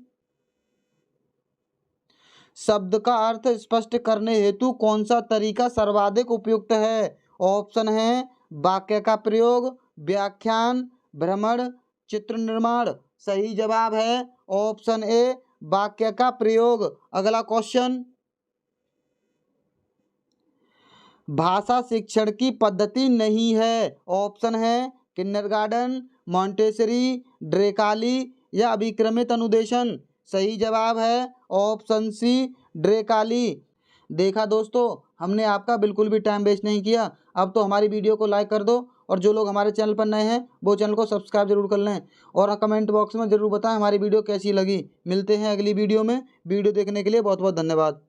शब्द का अर्थ स्पष्ट करने हेतु कौन सा तरीका सर्वाधिक उपयुक्त है। ऑप्शन है वाक्य का प्रयोग, व्याख्यान, भ्रमण, चित्र निर्माण। सही जवाब है ऑप्शन ए, वाक्य का प्रयोग। अगला क्वेश्चन, भाषा शिक्षण की पद्धति नहीं है। ऑप्शन है किंडरगार्टन, मॉन्टेसरी, ड्रेकाली या अभिक्रमित अनुदेशन। सही जवाब है ऑप्शन सी, ड्रेकाली। देखा दोस्तों, हमने आपका बिल्कुल भी टाइम वेस्ट नहीं किया। अब तो हमारी वीडियो को लाइक कर दो, और जो लोग हमारे चैनल पर नए हैं वो चैनल को सब्सक्राइब जरूर कर लें, और कमेंट बॉक्स में ज़रूर बताएं हमारी वीडियो कैसी लगी। मिलते हैं अगली वीडियो में। वीडियो देखने के लिए बहुत बहुत धन्यवाद।